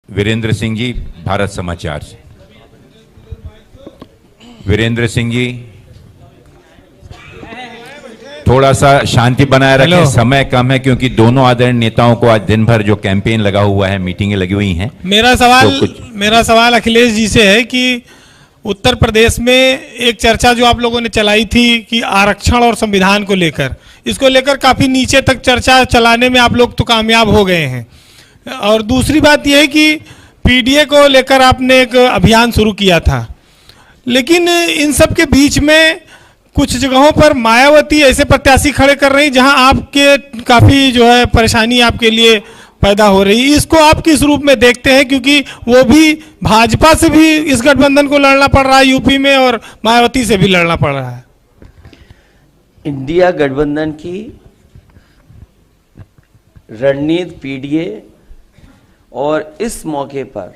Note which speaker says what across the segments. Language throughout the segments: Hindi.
Speaker 1: वीरेंद्र सिंह जी, भारत समाचार से। वीरेंद्र सिंह जी, थोड़ा सा शांति बनाए रखें, समय कम है क्योंकि दोनों आदरणीय नेताओं को आज दिन भर जो कैंपेन लगा हुआ है, मीटिंगें लगी हुई हैं।
Speaker 2: मेरा सवाल अखिलेश जी से है कि उत्तर प्रदेश में एक चर्चा जो आप लोगों ने चलाई थी कि आरक्षण और संविधान को लेकर, इसको लेकर काफी नीचे तक चर्चा चलाने में आप लोग तो कामयाब हो गए हैं। और दूसरी बात यह है कि पीडीए को लेकर आपने एक अभियान शुरू किया था, लेकिन इन सब के बीच में कुछ जगहों पर मायावती ऐसे प्रत्याशी खड़े कर रही जहां आपके काफी जो है परेशानी आपके लिए पैदा हो रही। इसको आप किस रूप में देखते हैं, क्योंकि वो भी भाजपा से भी इस गठबंधन को लड़ना पड़ रहा है यूपी में और मायावती से भी लड़ना पड़ रहा है।
Speaker 3: इंडिया गठबंधन की रणनीति पीडीए और इस मौके पर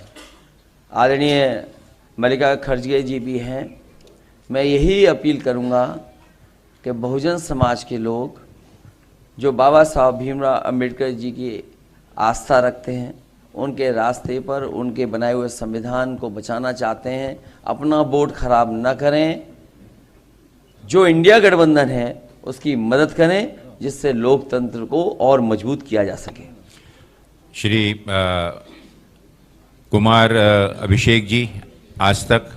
Speaker 3: आदरणीय मल्लिका खड़गे जी भी हैं। मैं यही अपील करूंगा कि बहुजन समाज के लोग जो बाबा साहब भीमराव अंबेडकर जी की आस्था रखते हैं, उनके रास्ते पर उनके बनाए हुए संविधान को बचाना चाहते हैं, अपना वोट खराब न करें। जो इंडिया गठबंधन है उसकी मदद करें, जिससे लोकतंत्र को और मजबूत किया जा सके।
Speaker 1: श्री कुमार अभिषेक जी, आज तक।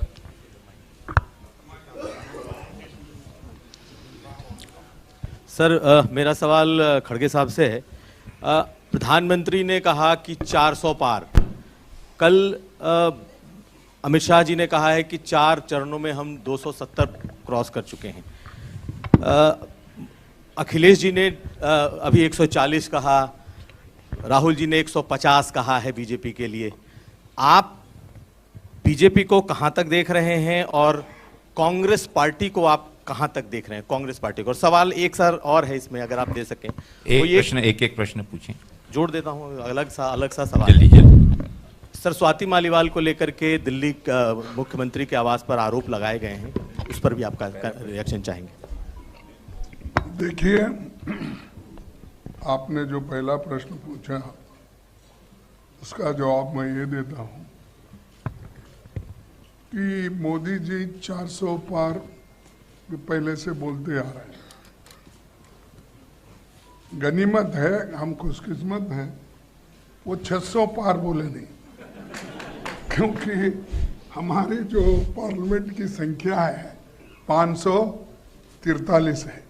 Speaker 4: सर, मेरा सवाल खड़गे साहब से है। प्रधानमंत्री ने कहा कि 400 पार, कल अमित शाह जी ने कहा है कि 4 चरणों में हम 270 क्रॉस कर चुके हैं। अखिलेश जी ने अभी 140 कहा, राहुल जी ने 150 कहा है बीजेपी के लिए। आप बीजेपी को कहां तक देख रहे हैं और कांग्रेस पार्टी को आप कहां तक देख रहे हैं, कांग्रेस पार्टी को? और सवाल एक सर और है इसमें, अगर आप दे सकें।
Speaker 1: एक प्रश्न पूछें।
Speaker 4: जोड़ देता हूं, अलग सा सवाल। जल्दी। सर, स्वाति मालीवाल को लेकर के दिल्ली मुख्यमंत्री के आवास पर आरोप लगाए गए हैं, उस पर भी आपका रिएक्शन चाहेंगे।
Speaker 5: देखिए, आपने जो पहला प्रश्न पूछा उसका जवाब मैं ये देता हूं कि मोदी जी 400 पार पहले से बोलते आ रहे हैं। गनीमत है, हम खुशकिस्मत हैं, वो 600 पार बोले नहीं, क्योंकि हमारी जो पार्लियामेंट की संख्या है 543 है,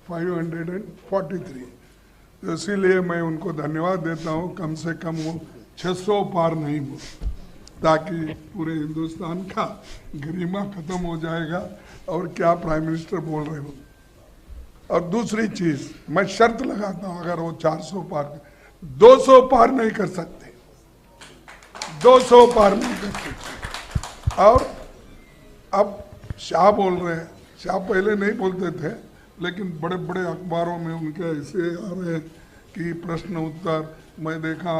Speaker 5: 543। तो इसीलिए मैं उनको धन्यवाद देता हूँ, कम से कम वो 600 पार नहीं बोले, ताकि पूरे हिंदुस्तान का गरिमा खत्म हो जाएगा और क्या प्राइम मिनिस्टर बोल रहे हो। और दूसरी चीज, मैं शर्त लगाता हूं, अगर वो 400 पार 200 पार नहीं कर सकते, 200 पार नहीं कर सकते। और अब शाह बोल रहे हैं, शाह पहले नहीं बोलते थे, लेकिन बड़े बड़े अखबारों में उनके ऐसे आ रहे हैं कि प्रश्न उत्तर, मैं देखा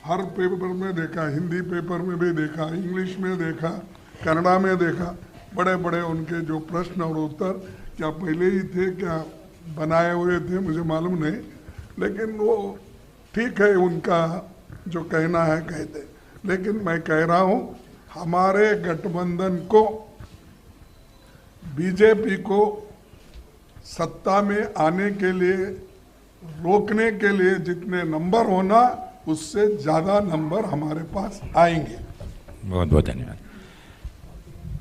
Speaker 5: हर पेपर में देखा, हिंदी पेपर में भी देखा, इंग्लिश में देखा, कन्नड़ा में देखा, बड़े बड़े उनके जो प्रश्न और उत्तर क्या पहले ही थे, क्या बनाए हुए थे, मुझे मालूम नहीं, लेकिन वो ठीक है, उनका जो कहना है कहते। लेकिन मैं कह रहा हूँ, हमारे गठबंधन को, बीजेपी को सत्ता में आने के लिए, रोकने के लिए जितने नंबर होना, उससे ज्यादा नंबर हमारे पास आएंगे।
Speaker 1: बहुत बहुत धन्यवाद।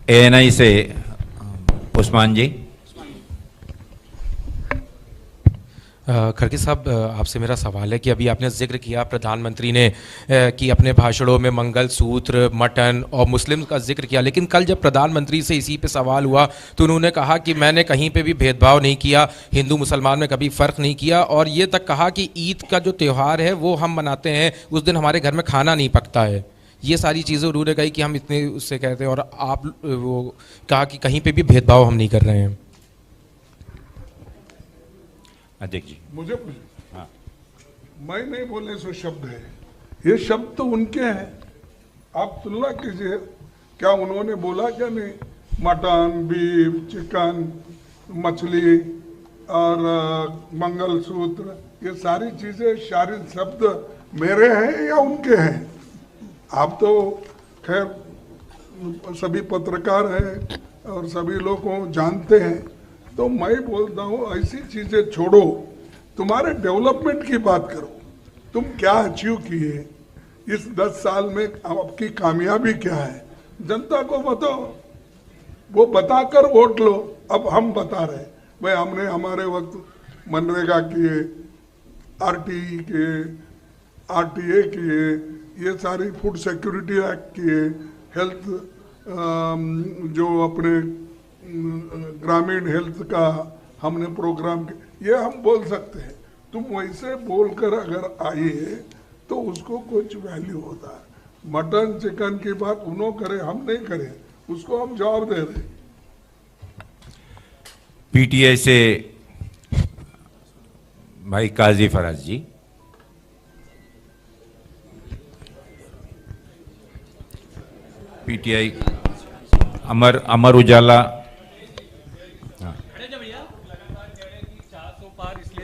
Speaker 1: एएनआई से उस्मान जी।
Speaker 6: खड़गे साहब, आपसे मेरा सवाल है कि अभी आपने जिक्र किया प्रधानमंत्री ने कि अपने भाषणों में मंगल सूत्र, मटन और मुस्लिम का जिक्र किया, लेकिन कल जब प्रधानमंत्री से इसी पे सवाल हुआ तो उन्होंने कहा कि मैंने कहीं पे भी भेदभाव नहीं किया, हिंदू मुसलमान में कभी फ़र्क नहीं किया, और ये तक कहा कि ईद का जो त्यौहार है वो हम मनाते हैं, उस दिन हमारे घर में खाना नहीं पकता है। ये सारी चीज़ें उन्होंने कही कि हम इतने उससे कहते हैं, और आप वो कहा कि कहीं पर भी भेदभाव हम नहीं कर रहे हैं।
Speaker 1: अध्यक्ष जी,
Speaker 5: मुझे हाँ, मैं नहीं बोले सो शब्द है, ये शब्द तो उनके हैं। आप तुलना कीजिए, क्या उन्होंने बोला क्या नहीं, मटन, बीफ, चिकन, मछली और मंगलसूत्र, ये सारी चीजें, सारे शब्द मेरे हैं या उनके हैं? आप तो खैर सभी पत्रकार हैं और सभी लोग को जानते हैं, तो मैं बोलता हूँ ऐसी चीजें छोड़ो, तुम्हारे डेवलपमेंट की बात करो। तुम क्या अचीव किए इस 10 साल में, आपकी कामयाबी क्या है, जनता को बताओ, वो बताकर वोट लो। अब हम बता रहे भाई हमने हमारे वक्त मनरेगा किए, आरटीई किए, आरटीए किए, ये सारी फूड सिक्योरिटी एक्ट किए, हेल्थ जो अपने ग्रामीण हेल्थ का हमने प्रोग्राम किया, ये हम बोल सकते हैं। तुम वैसे बोलकर अगर आइए तो उसको कुछ वैल्यू होता है। मटन चिकन की बात उन्हों करे, हम नहीं करें, उसको हम जवाब दे रहे।
Speaker 1: पीटीआई से भाई काजी फराज जी। पीटीआई अमर उजाला।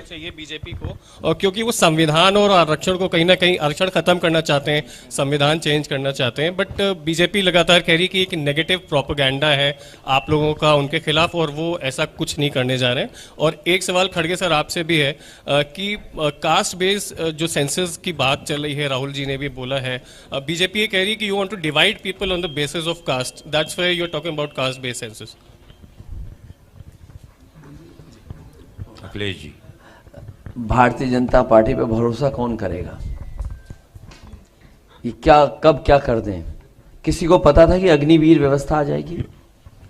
Speaker 7: चाहिए बीजेपी को, और क्योंकि वो संविधान और आरक्षण को कहीं ना कहीं आरक्षण खत्म करना चाहते हैं, संविधान चेंज करना चाहते हैं, बट बीजेपी लगातार कह रही है कि एक नेगेटिव प्रोपेगेंडा है आप लोगों का उनके खिलाफ और वो ऐसा कुछ नहीं करने जा रहे हैं। और एक सवाल खड़गे सर आपसे भी है कि कास्ट बेस जो सेंसस की बात चल रही है, राहुल जी ने भी बोला है, बीजेपी ये कह रही है कि you want to divide people on the basis of caste, that's why you are talking about caste based census.
Speaker 1: Akhilesh ji.
Speaker 3: Bharatiya Janata party पे भरोसा कौन करेगा? ये क्या कब क्या कर दें? किसी को पता था कि अग्निवीर व्यवस्था आ जाएगी?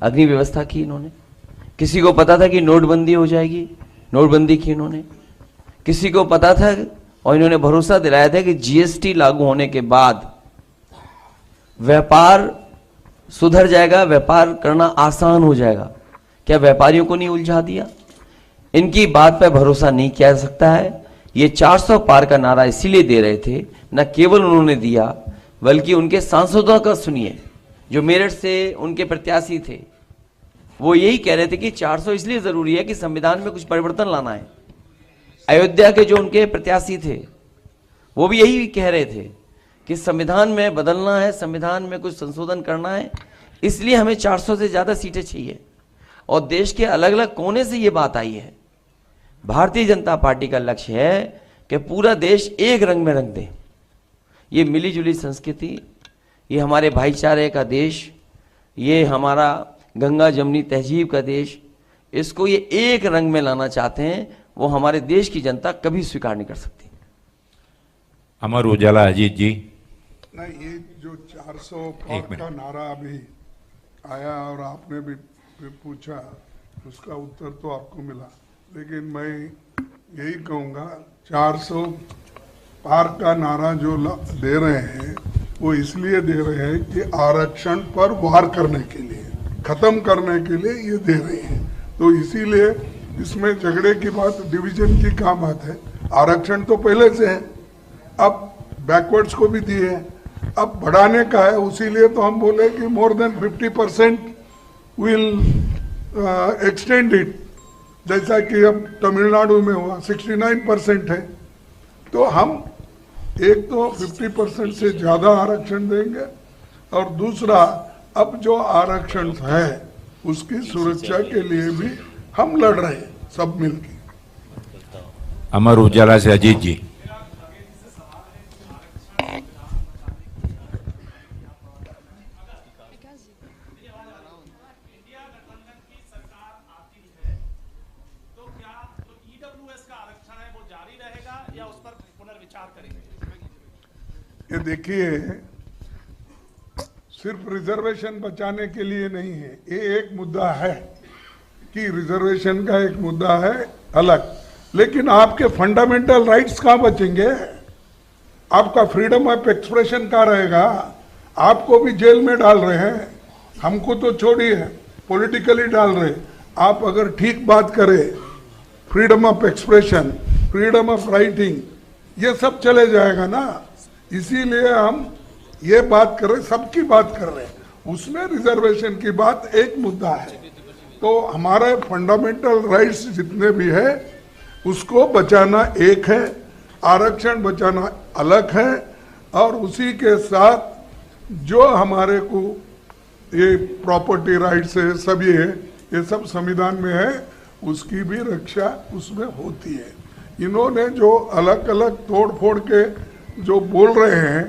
Speaker 3: अग्नि व्यवस्था की इन्होंने। किसी को पता था कि नोटबंदी हो जाएगी? नोटबंदी की इन्होंने। किसी को पता था और इन्होंने भरोसा दिलाया था कि जीएसटी लागू होने के बाद व्यापार सुधर जाएगा, व्यापार करना आसान हो जाएगा। क्या व्यापारियों को नहीं उलझा दिया? इनकी बात पर भरोसा नहीं किया जा सकता है। ये 400 पार का नारा इसीलिए दे रहे थे, न केवल उन्होंने दिया बल्कि उनके सांसदों का सुनिए जो मेरठ से उनके प्रत्याशी थे, वो यही कह रहे थे कि 400 इसलिए जरूरी है कि संविधान में कुछ परिवर्तन लाना है। अयोध्या के जो उनके प्रत्याशी थे वो भी यही कह रहे थे कि संविधान में बदलना है, संविधान में कुछ संशोधन करना है, इसलिए हमें 400 से ज्यादा सीटें चाहिए। और देश के अलग अलग कोने से ये बात आई है। भारतीय जनता पार्टी का लक्ष्य है कि पूरा देश एक रंग में रंग दे। ये मिलीजुली संस्कृति, ये हमारे भाईचारे का देश, ये हमारा गंगा जमुनी तहजीब का देश, इसको ये एक रंग में लाना चाहते हैं। वो हमारे देश की जनता कभी स्वीकार नहीं कर सकती।
Speaker 1: अमर उजाला अजीत जी।
Speaker 5: नहीं, ये जो 400 पार का नारा अभी आया और आपने भी पूछा, उसका उत्तर तो आपको मिला, लेकिन मैं यही कहूँगा 400 पार का नारा जो दे रहे हैं वो इसलिए दे रहे हैं कि आरक्षण पर वार करने के लिए, खत्म करने के लिए ये दे रहे हैं। तो इसीलिए इसमें झगड़े की बात, डिवीजन की क्या बात है? आरक्षण तो पहले से है, अब बैकवर्ड्स को भी दिए हैं, अब बढ़ाने का है। उसीलिए तो हम बोले कि more than 50% will extend it, जैसा कि अब तमिलनाडु में हुआ 69% है। तो हम एक तो 50% से ज्यादा आरक्षण देंगे और दूसरा अब जो आरक्षण है उसकी सुरक्षा के लिए भी हम लड़ रहे हैं सब मिलकर।
Speaker 1: अमर उजाला से अजीत जी।
Speaker 5: ये देखिए, सिर्फ रिजर्वेशन बचाने के लिए नहीं है, ये एक मुद्दा है कि रिजर्वेशन का एक मुद्दा है अलग, लेकिन आपके फंडामेंटल राइट्स कहाँ बचेंगे? आपका फ्रीडम ऑफ एक्सप्रेशन कहाँ रहेगा? आपको भी जेल में डाल रहे हैं, हमको तो छोड़िए, पॉलिटिकली डाल रहे। आप अगर ठीक बात करें, freedom of expression, freedom of writing, ये सब चले जाएगा ना। इसीलिए हम ये बात कर रहे, सबकी बात कर रहे हैं, उसमें रिजर्वेशन की बात एक मुद्दा है। तो हमारे फंडामेंटल राइट्स जितने भी है उसको बचाना एक है, आरक्षण बचाना अलग है, और उसी के साथ जो हमारे को ये प्रॉपर्टी राइट्स है, सब ये सब संविधान में है, उसकी भी रक्षा उसमें होती है। इन्होंने जो अलग अलग तोड़ फोड़ के जो बोल रहे हैं,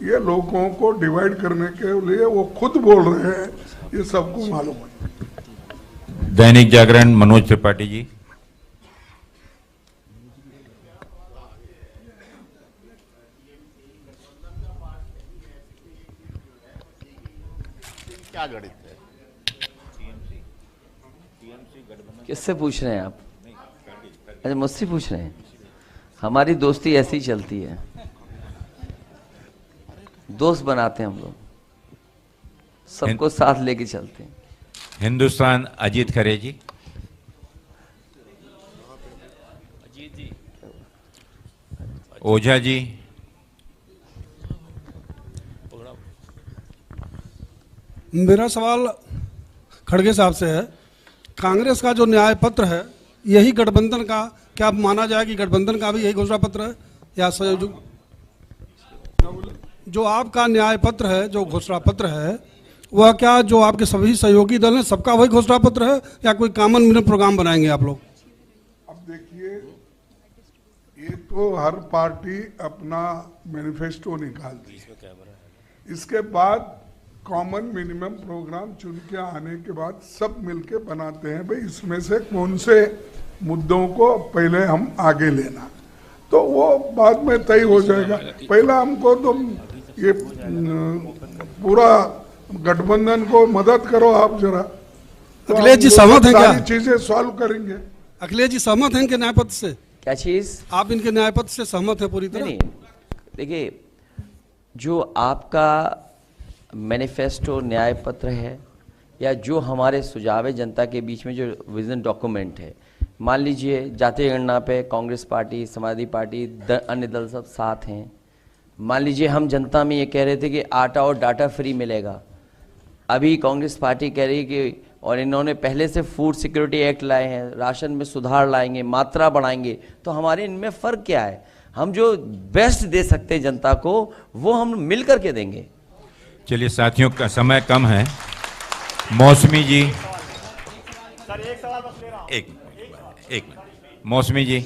Speaker 5: ये लोगों को डिवाइड करने के लिए वो खुद बोल रहे हैं, ये सबको मालूम है।
Speaker 1: दैनिक जागरण मनोज त्रिपाठी जी।
Speaker 8: क्या गणित है?
Speaker 3: किससे पूछ रहे हैं आप? अच्छा, मुझसे पूछ रहे हैं। हमारी दोस्ती ऐसी ही चलती है, दोस्त बनाते हैं हम लोग, सबको साथ लेके चलते हैं।
Speaker 1: हिंदुस्तान अजीत खरे जी। ओझा जी।
Speaker 9: मेरा सवाल खड़गे साहब से है। कांग्रेस का जो न्याय पत्र है, यही गठबंधन का, क्या माना जाए कि गठबंधन का भी यही घोषणा पत्र है या संयोजक? जो आपका न्याय पत्र है, जो घोषणा पत्र है, वह क्या जो आपके सभी सहयोगी दल हैं सबका वही घोषणा पत्र है या कोई कॉमन मिनिमम प्रोग्राम बनाएंगे आप लोग?
Speaker 5: अब देखिए, ये तो हर पार्टी अपना मैनिफेस्टो निकालती है, इसके बाद कॉमन मिनिमम प्रोग्राम चुन के आने के बाद सब मिलके बनाते हैं, भाई इसमें से कौन से मुद्दों को पहले हम आगे लेना, तो वो बाद में तय हो जाएगा। पहला हमको तो ये पूरा गठबंधन को मदद करो आप जरा, तो
Speaker 9: अखिलेश जी सहमत हैं क्या?
Speaker 5: सारी चीजें सॉल्व करेंगे।
Speaker 9: अखिलेश जी सहमत हैं इनके न्याय पत्र से?
Speaker 3: क्या चीज?
Speaker 9: आप इनके न्याय पत्र से सहमत है पूरी तरह?
Speaker 3: नहीं, देखिए, जो आपका मैनिफेस्टो न्याय पत्र है या जो हमारे सुझाव है जनता के बीच में जो विजन डॉक्यूमेंट है, मान लीजिए जातीय गणना पे कांग्रेस पार्टी, समाजवादी पार्टी, अन्य दल सब साथ हैं। मान लीजिए हम जनता में ये कह रहे थे कि आटा और डाटा फ्री मिलेगा, अभी कांग्रेस पार्टी कह रही है कि, और इन्होंने पहले से फूड सिक्योरिटी एक्ट लाए हैं, राशन में सुधार लाएंगे, मात्रा बढ़ाएंगे, तो हमारे इनमें फ़र्क क्या है? हम जो बेस्ट दे सकते हैं जनता को, वो हम मिल करके देंगे।
Speaker 1: चलिए साथियों, का समय कम है। मौसमी जी। एक मौसमी जी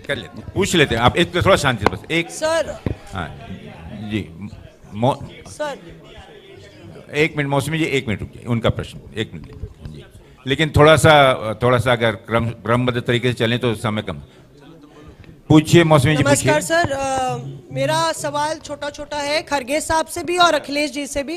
Speaker 1: कर लेते हैं, पूछ लेते हैं। आप एक थोड़ा शांति से, बस एक सर। हाँ जी, सर एक मिनट मौसमी जी, एक मिनट रुकिए, उनका प्रश्न एक मिनट जी, लेकिन थोड़ा सा अगर क्रमबद्ध तरीके से चलें तो समय कम। पूछिए मौसमी जी, पूछिए।
Speaker 10: नमस्कार सर, मेरा सवाल छोटा छोटा है, खरगे साहब से भी और अखिलेश जी से भी।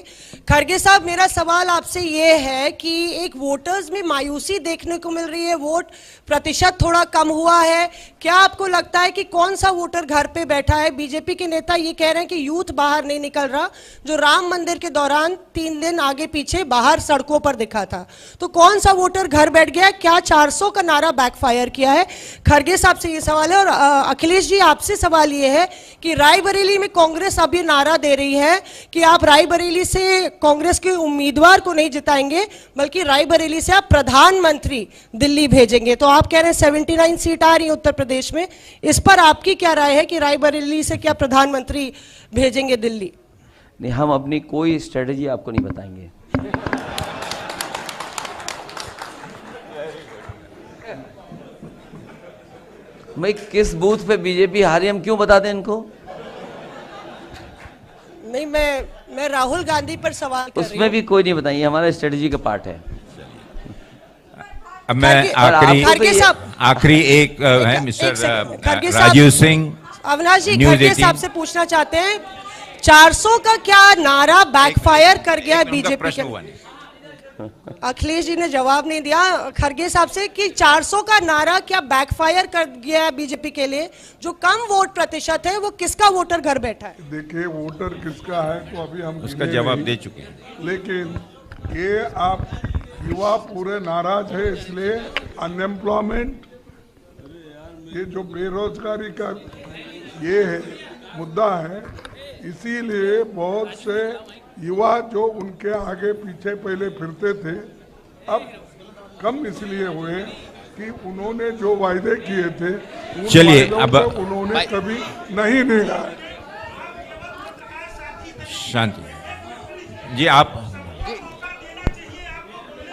Speaker 10: खरगे साहब, मेरा सवाल आपसे ये है कि एक वोटर्स में मायूसी देखने को मिल रही है, वोट प्रतिशत थोड़ा कम हुआ है, क्या आपको लगता है कि कौन सा वोटर घर पे बैठा है? बीजेपी के नेता ये कह रहे हैं कि यूथ बाहर नहीं निकल रहा, जो राम मंदिर के दौरान 3 दिन आगे पीछे बाहर सड़कों पर दिखा था, तो कौन सा वोटर घर बैठ गया? क्या 400 का नारा बैकफायर किया है? खरगे साहब से ये सवाल है। और अखिलेश जी, आपसे सवाल ये है कि रायबरेली में कांग्रेस अब ये नारा दे रही है कि आप रायबरेली से कांग्रेस के उम्मीदवार को नहीं जिताएंगे, बल्कि रायबरेली से आप प्रधानमंत्री दिल्ली भेजेंगे। तो आप कह रहे हैं 79 सीट आ रही है उत्तर प्रदेश में, इस पर आपकी क्या राय है कि रायबरेली से क्या प्रधानमंत्री भेजेंगे दिल्ली?
Speaker 3: नहीं, हम अपनी कोई स्ट्रेटेजी आपको नहीं बताएंगे। भाई, किस बूथ पे बीजेपी हारी हम क्यों बता दें इनको?
Speaker 10: नहीं, मैं राहुल गांधी पर सवाल कर रही हूं।
Speaker 3: उसमें भी कोई नहीं बताइए, हमारा स्ट्रेटजी का पार्ट है।
Speaker 1: अब मैं आखिरी एक है मिस्टर राजीव सिंह।
Speaker 10: अविनाश जी, खरगे साहब से पूछना चाहते हैं, 400 का क्या नारा बैकफायर कर गया बीजेपी के? अखिलेश जी ने जवाब नहीं दिया खरगे साहब से कि 400 का नारा क्या बैकफायर कर गया है बीजेपी के लिए? जो कम वोट प्रतिशत है, वो किसका वोटर घर बैठा है?
Speaker 5: देखिए, वोटर किसका है तो अभी हम
Speaker 1: उसका जवाब दे चुके हैं,
Speaker 5: लेकिन ये आप युवा पूरे नाराज है, इसलिए अनएम्प्लॉयमेंट, ये जो बेरोजगारी का ये है मुद्दा है, इसीलिए बहुत से युवा जो उनके आगे पीछे पहले फिरते थे, अब कम इसलिए हुए कि उन्होंने जो वायदे किए थे,
Speaker 1: चलिए अब
Speaker 5: उन्होंने कभी नहीं निभाए।
Speaker 1: शांति जी। आप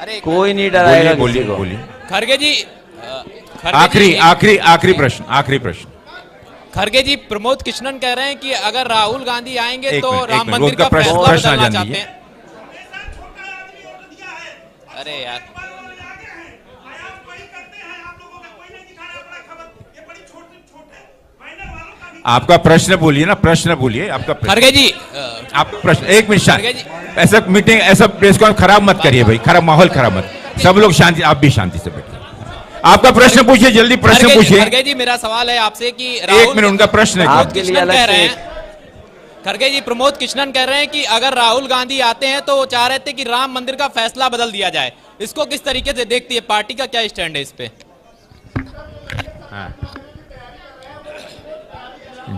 Speaker 3: अरे कोई नहीं डराएगा
Speaker 1: बोलिए
Speaker 3: किसी को।
Speaker 1: बोलिए।
Speaker 8: खड़गे जी
Speaker 1: आखिरी प्रश्न।
Speaker 8: खड़गे जी, प्रमोद कृष्णन कह रहे हैं कि अगर राहुल गांधी आएंगे तो
Speaker 1: मिनट,
Speaker 8: राम
Speaker 1: एक
Speaker 8: मंदिर
Speaker 1: मिनट,
Speaker 8: का
Speaker 1: प्रश्न
Speaker 8: फैसला
Speaker 1: आ
Speaker 8: बदलना
Speaker 1: जाने
Speaker 8: चाहते
Speaker 1: दीजिए।
Speaker 8: हैं। अरे यार,
Speaker 1: आपका प्रश्न बोलिए ना, प्रश्न बोलिए आपका प्रश्न।
Speaker 8: खड़गे जी
Speaker 1: आपका प्रश्न। एक मिनट शांति।
Speaker 8: खड़गे जी।
Speaker 1: ऐसा मीटिंग, ऐसा प्रेस कॉन्फ्रेंस खराब मत करिए भाई, खराब माहौल खराब मत। सब लोग शांति, आप भी शांति से बैठिए। आपका प्रश्न पूछिए, जल्दी प्रश्न पूछिए।
Speaker 8: खड़गे जी, मेरा सवाल है आपसे कि
Speaker 1: एक मिनट, उनका प्रश्न है।
Speaker 3: आपके लिए अलग
Speaker 8: कह
Speaker 3: से
Speaker 8: रहे हैं, खड़गे जी, प्रमोद कृष्णन कह रहे हैं कि अगर राहुल गांधी आते हैं तो वो चाह रहे थे कि राम मंदिर का फैसला बदल दिया जाए। इसको किस तरीके से देखती है, पार्टी का क्या स्टैंड है इस पे?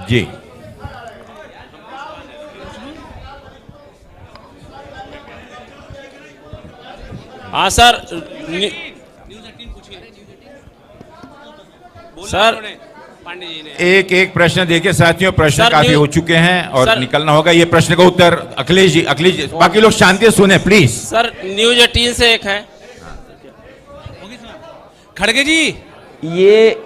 Speaker 1: जी
Speaker 11: हाँ सर, सर पांडे जी ने
Speaker 1: एक प्रश्न देखिए साथियों, प्रश्न
Speaker 11: सर,
Speaker 1: काफी हो चुके हैं और
Speaker 11: सर,
Speaker 1: निकलना होगा। ये प्रश्न का उत्तर अखिलेश जी, बाकी लोग शांति से सुने प्लीज।
Speaker 11: सर न्यूज 18 से एक है।
Speaker 8: खड़गे जी,
Speaker 3: ये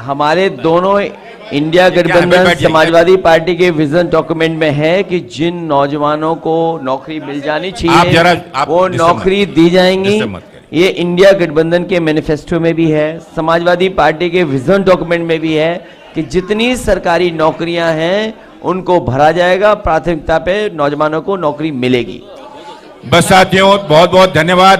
Speaker 3: हमारे दोनों इंडिया गठबंधन
Speaker 1: बैठ जाइए।
Speaker 3: समाजवादी पार्टी के विजन डॉक्यूमेंट में है कि जिन नौजवानों को नौकरी मिल जानी
Speaker 1: आप
Speaker 3: चाहिए
Speaker 1: जरा आप
Speaker 3: वो
Speaker 1: डिस्टर्ब
Speaker 3: नौकरी
Speaker 1: मत-
Speaker 3: दी जाएंगी।
Speaker 1: डिस्टर्ब मत करिए।
Speaker 3: ये इंडिया गठबंधन के मैनिफेस्टो में भी है, समाजवादी पार्टी के विजन डॉक्यूमेंट में भी है कि जितनी सरकारी नौकरियां हैं उनको भरा जाएगा, प्राथमिकता पे नौजवानों को नौकरी मिलेगी।
Speaker 1: बस साथियों, बहुत बहुत धन्यवाद।